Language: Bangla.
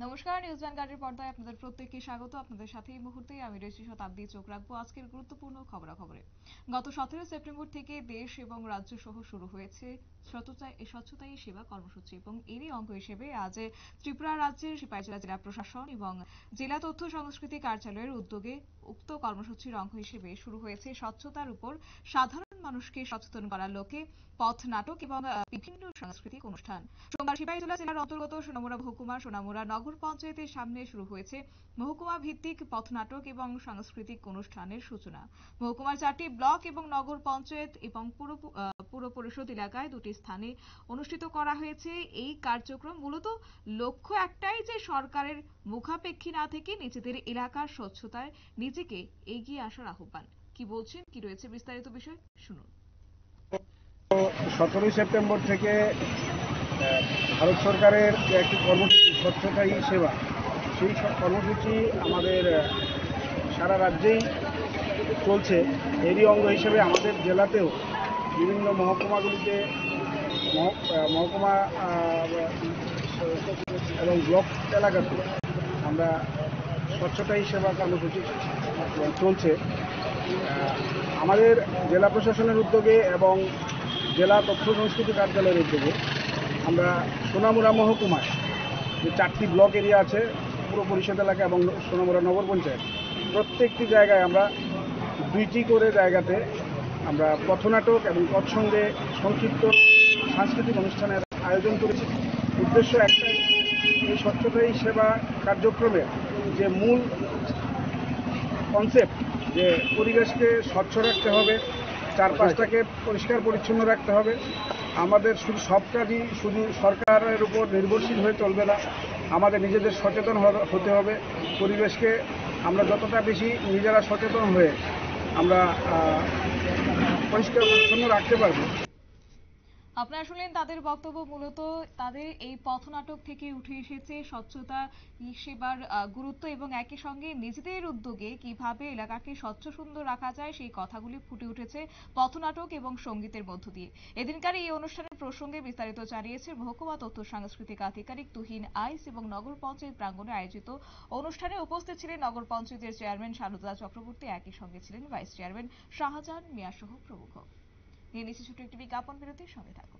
নমস্কার, নিউজ ভ্যানগার্ডের পর্দায় আপনাদের প্রত্যেককে স্বাগত। আপনাদের সাথে এই মুহূর্তে আমি রয়েছি শতাব্দী। চোখ রাখবো আজকের গুরুত্বপূর্ণ খবরাখবরে। গত 17 সেপ্টেম্বর থেকে দেশ এবং রাজ্য সহ শুরু হয়েছে স্বচ্ছতাই সেবা কর্মসূচি এবং এরই অঙ্গ হিসেবে আজ ত্রিপুরা রাজ্যের সিপাহীজলা জেলা প্রশাসন এবং জেলা তথ্য সংস্কৃতি কার্যালয়ের উদ্যোগে উক্ত কর্মসূচির অঙ্গ হিসেবে শুরু হয়েছে স্বচ্ছতার উপর সাধারণ মানুষকে সচেতন করার লক্ষ্যে পথ নাটক এবং বিভিন্ন সাংস্কৃতিক অনুষ্ঠান। সোমবার সিপাহীজলা জেলার অন্তর্গত সোনামুড়া মহকুমা সোনামুড়া নগর পঞ্চায়েতের সামনে শুরু হয়েছে মহকুমা ভিত্তিক পথনাটক এবং সাংস্কৃতিক অনুষ্ঠানের সূচনা। মহকুমার 4টি ব্লক এবং নগর পঞ্চায়েত এবং পুর পরিষদ এলাকায় 2টি স্থানে অনুষ্ঠিত করা হয়েছে এই কার্যক্রম। মূলত লক্ষ্য একটাই যে সরকারের মুখাপেক্ষী না থেকে নিজেদের এলাকার স্বচ্ছতায় নিজেকে এগিয়ে আসার আহ্বান। কি বলছেন, কি রয়েছে বিস্তারিত বিষয় শুনুন। 17 সেপ্টেম্বর থেকে ভারত সরকারের যে একটি কর্মসূচি স্বচ্ছতাই সেবা, সেই কর্মসূচি আমাদের সারা রাজ্যেই চলছে। এরই অঙ্গ হিসেবে আমাদের জেলাতেও বিভিন্ন মহকুমাগুলিতে মহকুমা এবং ব্লক এলাকাতে আমরা স্বচ্ছতাই সেবা কর্মসূচি চলছে। আমাদের জেলা প্রশাসনের উদ্যোগে এবং জেলা তথ্য সংস্কৃতি কার্যালয়ের উদ্যোগে আমরা সোনামুড়া মহকুমায় যে 4টি ব্লক এরিয়া আছে, পুর পরিষদ এলাকা এবং সোনামুড়া নগর পঞ্চায়েত, প্রত্যেকটি জায়গায় আমরা 2টি করে জায়গাতে আমরা পথনাটক এবং তৎসঙ্গে সংক্ষিপ্ত সাংস্কৃতিক অনুষ্ঠানের আয়োজন করেছি। উদ্দেশ্য একটাই, এই স্বচ্ছতাই সেবা কার্যক্রমের যে মূল কনসেপ্ট, যে পরিবেশকে স্বচ্ছ রাখতে হবে, চারপাশটাকে পরিষ্কার পরিচ্ছন্ন রাখতে হবে। আমাদের সব কাজই শুধু সরকারের উপর নির্ভরশীল হয়ে চলবে না, আমাদের নিজেদের সচেতন হতে হবে। পরিবেশকে আমরা যতটা বেশি নিজেরা সচেতন হয়ে আমরা পরিষ্কার পরিচ্ছন্ন রাখতে পারবো। আপনারা শুনলেন তাদের বক্তব্য। মূলত তাদের এই পথনাটক থেকে উঠে এসেছে স্বচ্ছতা সেবার গুরুত্ব এবং একই সঙ্গে নিজেদের উদ্যোগে কিভাবে এলাকাকে স্বচ্ছ সুন্দর রাখা যায় সেই কথাগুলি ফুটে উঠেছে পথনাটক এবং সঙ্গীতের মধ্য দিয়ে। এদিনকার এই অনুষ্ঠানের প্রসঙ্গে বিস্তারিত জানিয়েছে মহকুমা তথ্য সাংস্কৃতিক আধিকারিক তুহিন আইস এবং নগর পঞ্চায়েত প্রাঙ্গণে আয়োজিত অনুষ্ঠানে উপস্থিত ছিলেন নগর পঞ্চায়েতের চেয়ারম্যান শারদা চক্রবর্তী, একই সঙ্গে ছিলেন ভাইস চেয়ারম্যান শাহজাহান মিয়া সহ প্রমুখ। নিয়ে নিচ্ছি ছোট্ট একটি বিজ্ঞাপন বিরতির সঙ্গে থাকুন।